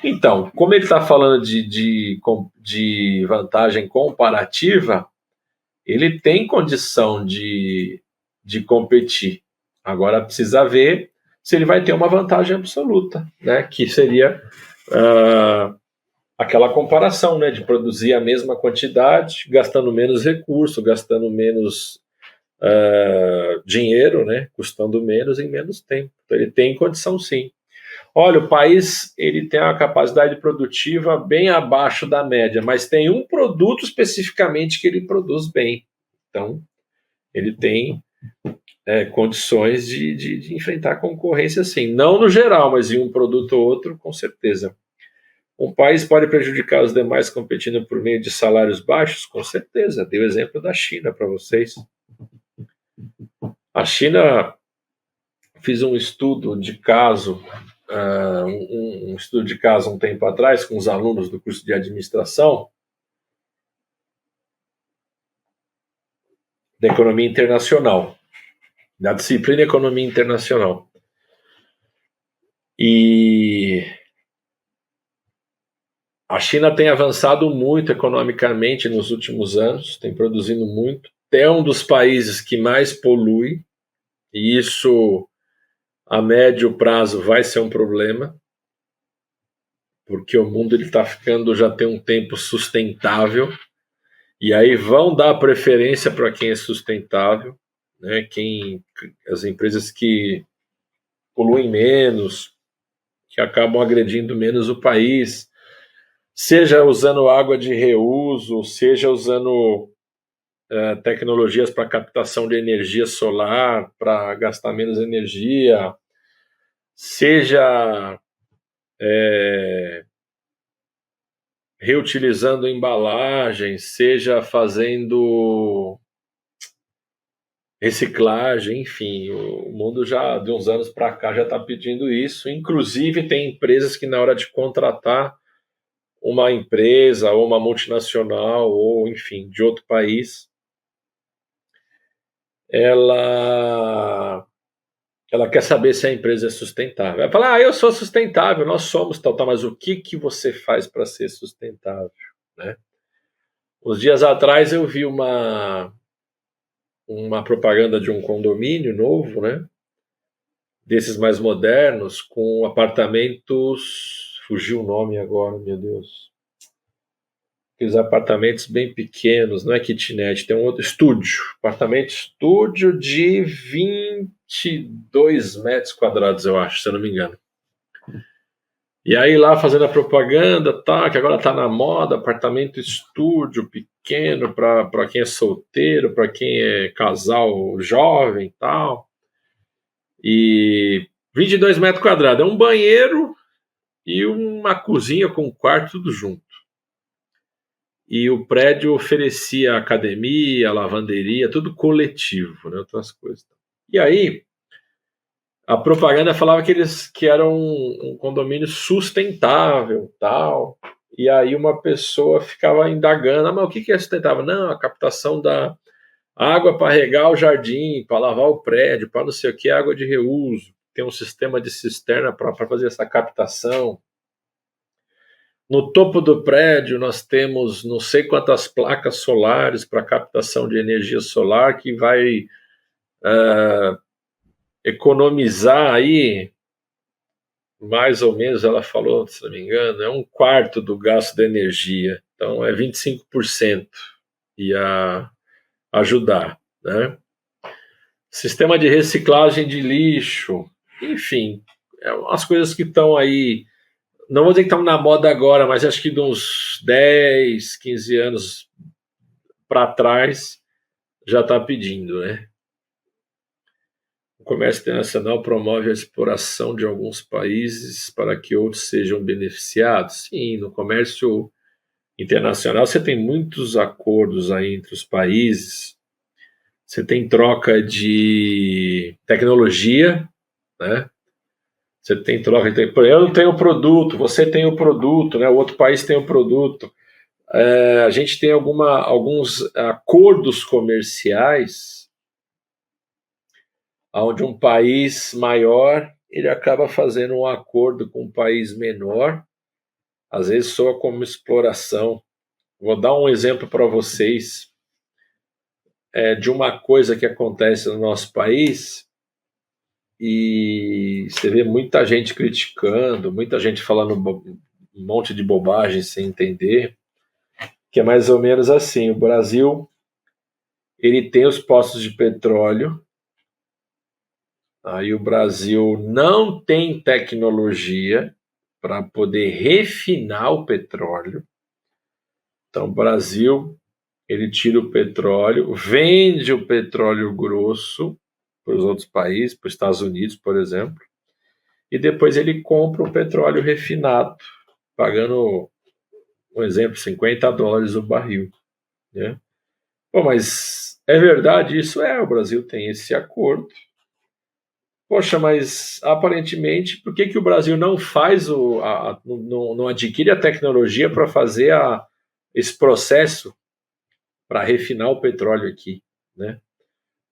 Speaker 1: Então, como ele está falando de vantagem comparativa, ele tem condição de competir. Agora precisa ver se ele vai ter uma vantagem absoluta, né? Que seria aquela comparação, né? De produzir a mesma quantidade, gastando menos recurso, gastando menos dinheiro, né? Custando menos em menos tempo. Então ele tem condição, sim. Olha, o país ele tem uma capacidade produtiva bem abaixo da média, mas tem um produto especificamente que ele produz bem. Então, ele tem condições de enfrentar a concorrência, sim. Não no geral, mas em um produto ou outro, com certeza. Um país pode prejudicar os demais competindo por meio de salários baixos? Com certeza. Dei o exemplo da China para vocês. A China, fiz um estudo de caso, um estudo de caso um tempo atrás com os alunos do curso de administração da economia internacional, da disciplina economia internacional. E a China tem avançado muito economicamente nos últimos anos, tem produzido muito, é um dos países que mais polui, e isso a médio prazo vai ser um problema. porque o mundo está ficando, já tem um tempo sustentável, e aí vão dar preferência para quem é sustentável, né? As empresas que poluem menos, que acabam agredindo menos o país, seja usando água de reuso, seja usando tecnologias para captação de energia solar, para gastar menos energia, seja reutilizando embalagens, seja fazendo reciclagem, enfim, o mundo já de uns anos para cá já está pedindo isso. Inclusive tem empresas que na hora de contratar uma empresa ou uma multinacional ou enfim de outro país, ela quer saber se a empresa é sustentável. Ela fala, eu sou sustentável, nós somos tal, mas o que você faz para ser sustentável, né? Uns dias atrás eu vi uma propaganda de um condomínio novo, né? Desses mais modernos, com apartamentos, fugiu o nome agora, meu Deus. Aqueles apartamentos bem pequenos, não é kitnet, tem um outro estúdio, apartamento estúdio de 22 metros quadrados, eu acho, se eu não me engano. E aí lá fazendo a propaganda, tá, que agora tá na moda, apartamento estúdio pequeno para quem é solteiro, para quem é casal jovem e tal. E 22 metros quadrados, é um banheiro e uma cozinha com um quarto, tudo junto. E o prédio oferecia academia, lavanderia, tudo coletivo, né, outras coisas. E aí a propaganda falava que era um condomínio sustentável, tal. E aí uma pessoa ficava indagando, mas o que é sustentável? Não, a captação da água para regar o jardim, para lavar o prédio, para não sei o que, água de reuso. Tem um sistema de cisterna para fazer essa captação. No topo do prédio nós temos não sei quantas placas solares para captação de energia solar que vai economizar aí mais ou menos, ela falou, se não me engano, é um quarto do gasto da energia. Então é 25% ia ajudar, né? Sistema de reciclagem de lixo, enfim, as coisas que estão aí, não vou dizer que estão na moda agora, mas acho que de uns 10, 15 anos para trás já está pedindo, né? O comércio internacional promove a exploração de alguns países para que outros sejam beneficiados. Sim, no comércio internacional você tem muitos acordos aí entre os países. Você tem troca de tecnologia, né? Você tem troca de... Eu não tenho o produto, você tem o produto, né? O outro país tem o produto. A gente tem alguns acordos comerciais onde um país maior ele acaba fazendo um acordo com um país menor, às vezes soa como exploração. Vou dar um exemplo para vocês de uma coisa que acontece no nosso país e você vê muita gente criticando, muita gente falando um monte de bobagem sem entender, que é mais ou menos assim, o Brasil ele tem os postos de petróleo, aí o Brasil não tem tecnologia para poder refinar o petróleo. Então, o Brasil ele tira o petróleo, vende o petróleo grosso para os outros países, para os Estados Unidos, por exemplo, e depois ele compra o petróleo refinado, pagando, um exemplo, $50 o barril, né? Pô, mas é verdade isso? O Brasil tem esse acordo. Poxa, mas aparentemente, por que o Brasil não faz não adquire a tecnologia para fazer esse processo para refinar o petróleo aqui, né?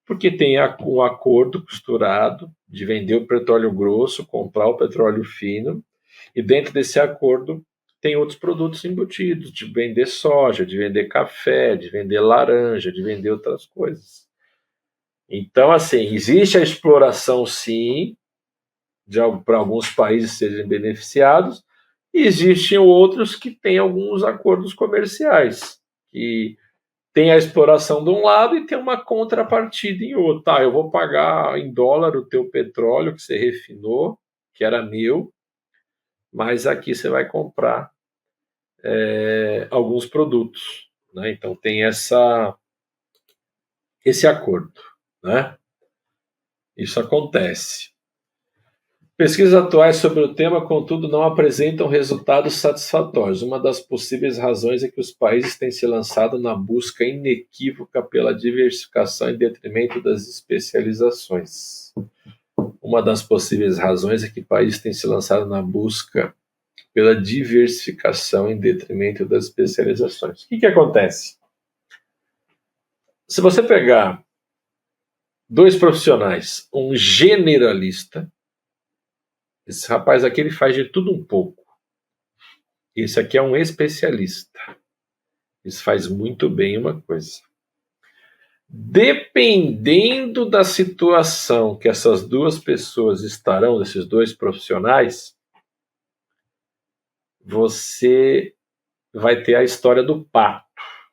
Speaker 1: Porque tem um acordo costurado de vender o petróleo grosso, comprar o petróleo fino, e dentro desse acordo tem outros produtos embutidos, de vender soja, de vender café, de vender laranja, de vender outras coisas. Então, assim, existe a exploração, sim, para alguns países serem beneficiados, E existem outros que têm alguns acordos comerciais, que tem a exploração de um lado e tem uma contrapartida em outro. Tá, eu vou pagar em dólar o teu petróleo que você refinou, que era meu, mas aqui você vai comprar alguns produtos, né? Então tem esse acordo, né? Isso acontece. Pesquisas atuais sobre o tema, contudo, não apresentam resultados satisfatórios. Uma das possíveis razões é que os países têm se lançado na busca inequívoca pela diversificação em detrimento das especializações. Uma das possíveis razões é que países têm se lançado na busca pela diversificação em detrimento das especializações. O que acontece? Se você pegar dois profissionais, um generalista, esse rapaz aqui ele faz de tudo um pouco. Esse aqui é um especialista. Isso faz muito bem uma coisa. Dependendo da situação que essas duas pessoas estarão, esses dois profissionais, você vai ter a história do pato.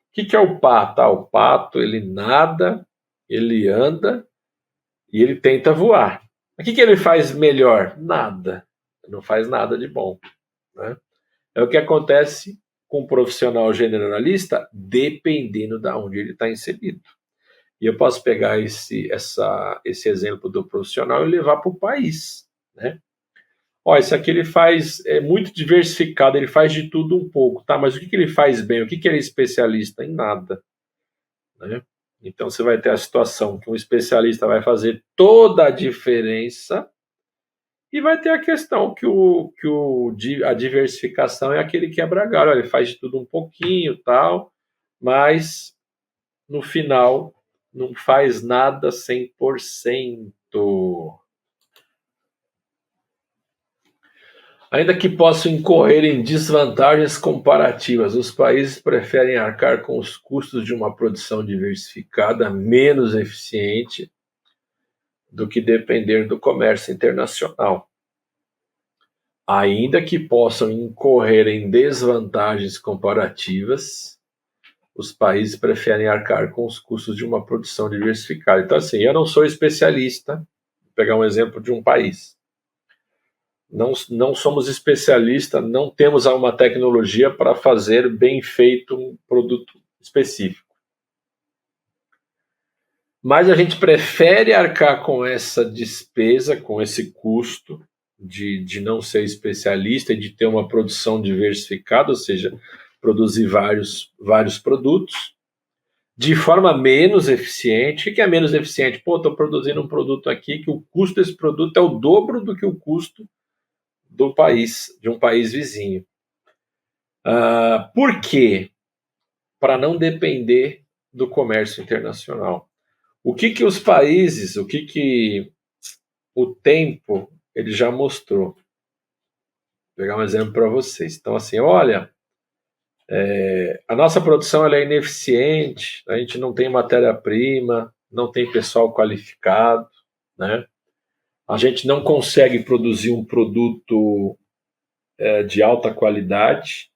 Speaker 1: O que é o pato? O pato ele nada, ele anda e ele tenta voar. O que ele faz melhor? Nada. Ele não faz nada de bom, né? É o que acontece com o profissional generalista, dependendo de onde ele está inserido. E eu posso pegar esse exemplo do profissional e levar para o país, né? Esse aqui ele faz, é muito diversificado, ele faz de tudo um pouco, tá? Mas o que ele faz bem? O que ele é especialista? Em nada, né? Então você vai ter a situação que um especialista vai fazer toda a diferença e vai ter a questão a diversificação é aquele quebra-galho, ele faz de tudo um pouquinho, tal, mas no final não faz nada 100%. Ainda que possam incorrer em desvantagens comparativas, os países preferem arcar com os custos de uma produção diversificada menos eficiente do que depender do comércio internacional. Ainda que possam incorrer em desvantagens comparativas, os países preferem arcar com os custos de uma produção diversificada. Então, assim, eu não sou especialista, vou pegar um exemplo de um país. Não somos especialistas, não temos uma tecnologia para fazer bem feito um produto específico. Mas a gente prefere arcar com essa despesa, com esse custo de não ser especialista e de ter uma produção diversificada, ou seja, produzir vários produtos, de forma menos eficiente. O que é menos eficiente? Estou produzindo um produto aqui que o custo desse produto é o dobro do que o custo de um país vizinho. Por quê? Para não depender do comércio internacional. O que os países, o tempo, ele já mostrou. Vou pegar um exemplo para vocês. Então, assim, olha, a nossa produção ela é ineficiente, a gente não tem matéria-prima, não tem pessoal qualificado, né? A gente não consegue produzir um produto de alta qualidade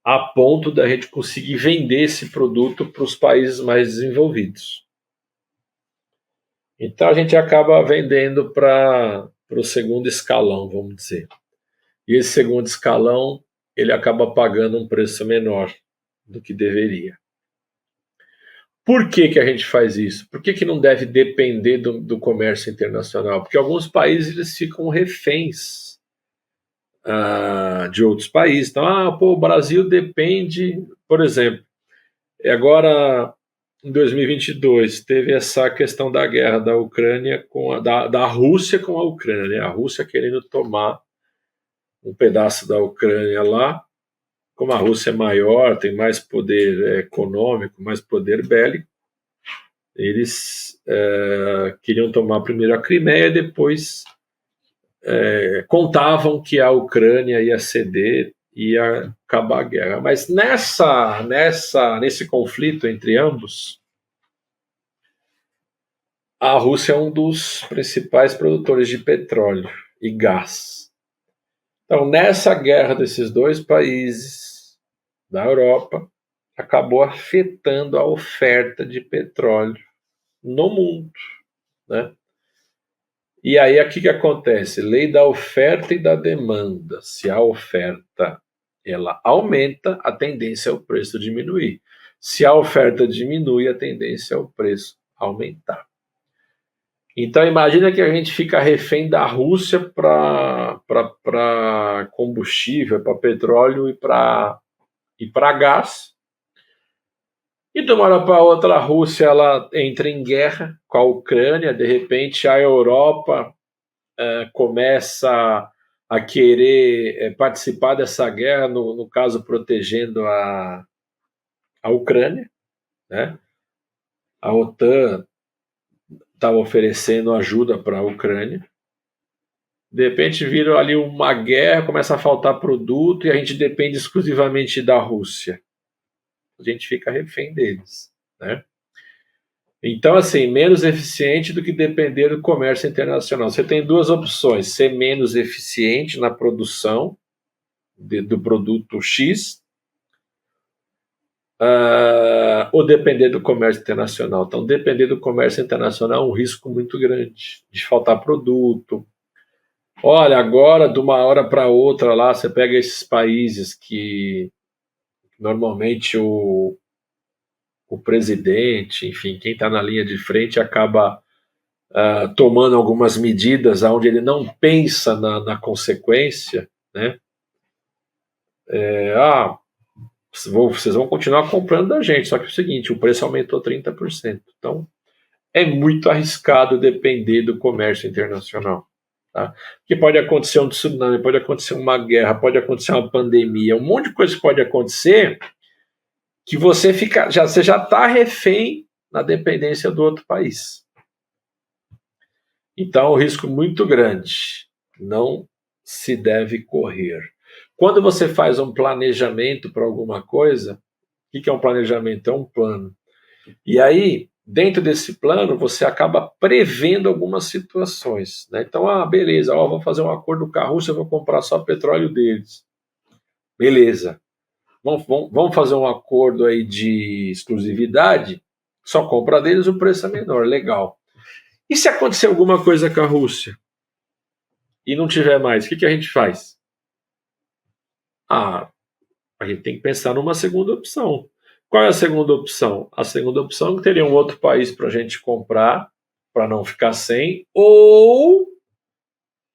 Speaker 1: a ponto da gente conseguir vender esse produto para os países mais desenvolvidos. Então a gente acaba vendendo para o segundo escalão, vamos dizer. E esse segundo escalão ele acaba pagando um preço menor do que deveria. Por que a gente faz isso? Por que não deve depender do comércio internacional? Porque alguns países eles ficam reféns de outros países. Então, o Brasil depende, por exemplo, agora em 2022 teve essa questão da guerra da Ucrânia da Rússia com a Ucrânia, né? A Rússia querendo tomar um pedaço da Ucrânia lá, como a Rússia é maior, tem mais poder econômico, mais poder bélico, eles queriam tomar primeiro a Crimeia, depois contavam que a Ucrânia ia ceder, ia acabar a guerra. Mas nesse conflito entre ambos, a Rússia é um dos principais produtores de petróleo e gás. Então, nessa guerra desses dois países da Europa, acabou afetando a oferta de petróleo no mundo, né? E aí, o que acontece? Lei da oferta e da demanda. Se a oferta ela aumenta, a tendência é o preço diminuir. Se a oferta diminui, a tendência é o preço aumentar. Então, imagina que a gente fica refém da Rússia para combustível, para petróleo e para gás. E de uma hora para outra, a Rússia ela entra em guerra com a Ucrânia, de repente a Europa começa a querer participar dessa guerra, no caso, protegendo a Ucrânia, né? A OTAN estava oferecendo ajuda para a Ucrânia. De repente vira ali uma guerra, começa a faltar produto e a gente depende exclusivamente da Rússia. A gente fica refém deles, né? Então, assim, menos eficiente do que depender do comércio internacional. Você tem duas opções: ser menos eficiente na produção do produto X, ou depender do comércio internacional. Então, depender do comércio internacional é um risco muito grande de faltar produto. Olha, agora, de uma hora para outra, lá, você pega esses países que normalmente o presidente, enfim, quem está na linha de frente acaba tomando algumas medidas onde ele não pensa na consequência, né? Vocês vão continuar comprando da gente, só que é o seguinte, o preço aumentou 30%. Então, é muito arriscado depender do comércio internacional. Tá? Porque pode acontecer um tsunami, pode acontecer uma guerra, pode acontecer uma pandemia, um monte de coisa que pode acontecer que você já está refém na dependência do outro país. Então, é um risco muito grande. Não se deve correr. Quando você faz um planejamento para alguma coisa, o que é um planejamento? É um plano. E aí, dentro desse plano, você acaba prevendo algumas situações. Né? Então, beleza, vou fazer um acordo com a Rússia, vou comprar só petróleo deles. Beleza. Vamos fazer um acordo aí de exclusividade, só compra deles, o preço é menor, legal. E se acontecer alguma coisa com a Rússia e não tiver mais, o que a gente faz? A gente tem que pensar numa segunda opção. Qual é a segunda opção? A segunda opção é que teria um outro país para a gente comprar, para não ficar sem, ou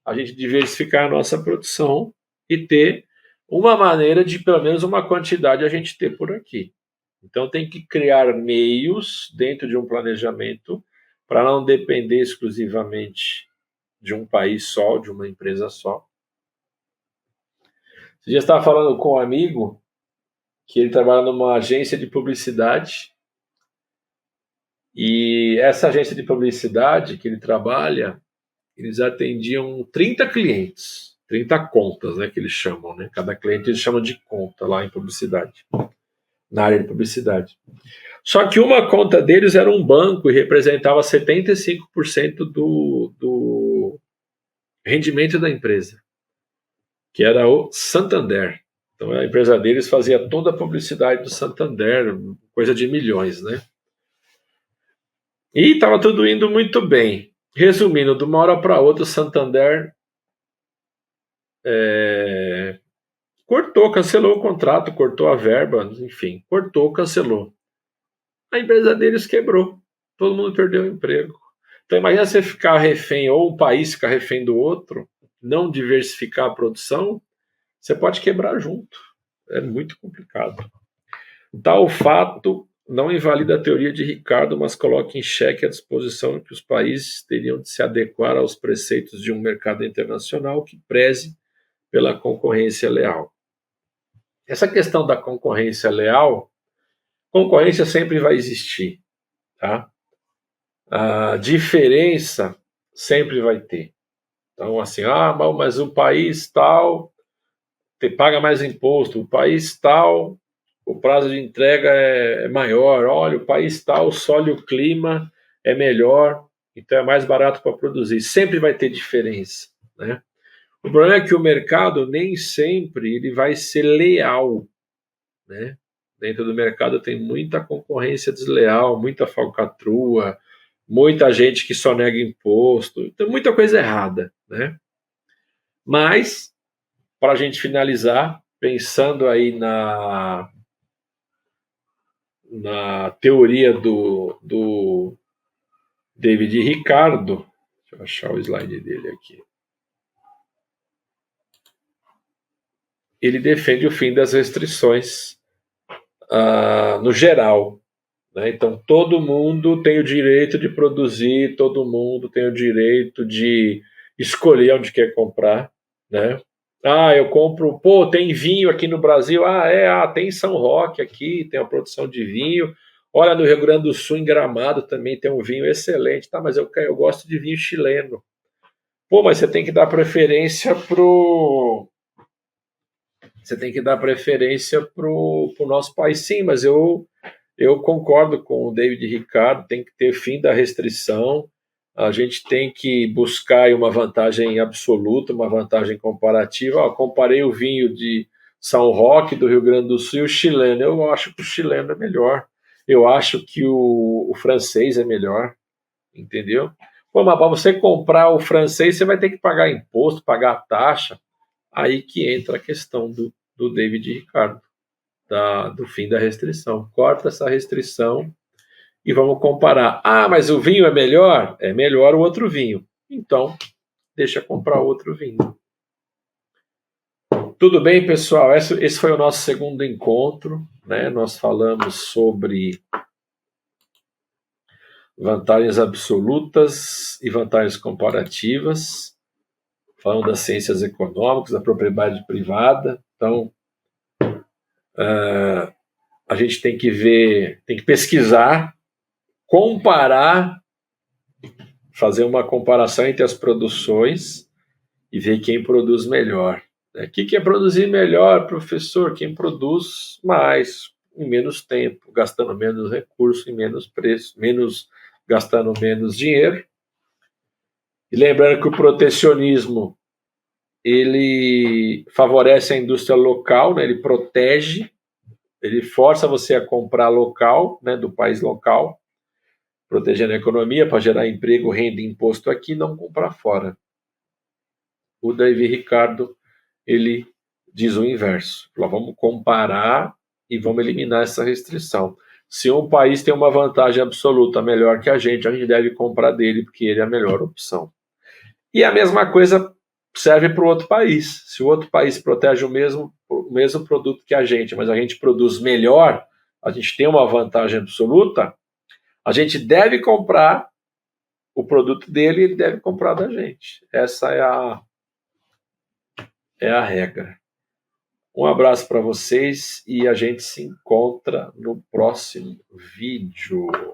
Speaker 1: a gente diversificar a nossa produção e ter uma maneira de, pelo menos, uma quantidade a gente ter por aqui. Então, tem que criar meios dentro de um planejamento para não depender exclusivamente de um país só, de uma empresa só. Você já estava falando com um amigo que ele trabalha numa agência de publicidade e essa agência de publicidade que ele trabalha, eles atendiam 30 clientes, 30 contas, né, que eles chamam, né? Cada cliente eles chamam de conta lá em publicidade, na área de publicidade. Só que uma conta deles era um banco e representava 75% do rendimento da empresa, que era o Santander. Então a empresa deles fazia toda a publicidade do Santander, coisa de milhões, né? E estava tudo indo muito bem. Resumindo, de uma hora para outra, o Santander cortou, cancelou o contrato, cortou a verba, enfim, cortou, cancelou. A empresa deles quebrou. Todo mundo perdeu o emprego. Então imagina você ficar refém, ou um país ficar refém do outro, não diversificar a produção, você pode quebrar junto. É muito complicado. Tal fato não invalida a teoria de Ricardo, mas coloca em xeque a disposição que os países teriam de se adequar aos preceitos de um mercado internacional que preze pela concorrência leal. Essa questão da concorrência leal, concorrência sempre vai existir, tá? A diferença sempre vai ter. Então, assim, mas o país tal paga mais imposto, o país tal, o prazo de entrega é maior, olha, o país tal, o solo e o clima é melhor, então é mais barato para produzir. Sempre vai ter diferença, né? O problema é que o mercado nem sempre ele vai ser leal, né? Dentro do mercado tem muita concorrência desleal, muita falcatrua, muita gente que só nega imposto, tem muita coisa errada, né? Mas, para a gente finalizar, pensando aí na teoria do David Ricardo, deixa eu achar o slide dele aqui. Ele defende o fim das restrições no geral, né? Então, todo mundo tem o direito de produzir, todo mundo tem o direito de escolher onde quer comprar, né? Ah, eu compro, pô, tem vinho aqui no Brasil, tem São Roque aqui, tem a produção de vinho. Olha, no Rio Grande do Sul, em Gramado, também tem um vinho excelente, tá? Mas eu gosto de vinho chileno. Pô, mas você tem que dar preferência pro nosso país. Sim, mas eu concordo com o David Ricardo, tem que ter fim da restrição, a gente tem que buscar uma vantagem absoluta, uma vantagem comparativa. Comparei o vinho de São Roque, do Rio Grande do Sul, e o chileno. Eu acho que o chileno é melhor. Eu acho que o francês é melhor, entendeu? Pô, mas para você comprar o francês, você vai ter que pagar imposto, pagar taxa. Aí que entra a questão do David Ricardo, do fim da restrição. Corta essa restrição e vamos comparar. Ah, mas o vinho é melhor? É melhor o outro vinho. Então, deixa comprar outro vinho. Tudo bem, pessoal? Esse foi o nosso segundo encontro, né? Nós falamos sobre vantagens absolutas e vantagens comparativas. Falamos das ciências econômicas, da propriedade privada. Então, a gente tem que ver, tem que pesquisar, comparar, fazer uma comparação entre as produções e ver quem produz melhor. O que é produzir melhor, professor? Quem produz mais, em menos tempo, gastando menos recurso, em menos preço, gastando menos dinheiro. E lembrando que o protecionismo ele favorece a indústria local, né? Ele protege, ele força você a comprar local, né? Do país local, protegendo a economia para gerar emprego, renda e imposto aqui, não comprar fora. O David Ricardo ele diz o inverso. Vamos comparar e vamos eliminar essa restrição. Se um país tem uma vantagem absoluta melhor que a gente deve comprar dele porque ele é a melhor opção. E a mesma coisa serve para o outro país. Se o outro país protege o mesmo produto que a gente, mas a gente produz melhor, a gente tem uma vantagem absoluta, a gente deve comprar o produto dele e ele deve comprar da gente. Essa é a regra. Um abraço para vocês e a gente se encontra no próximo vídeo.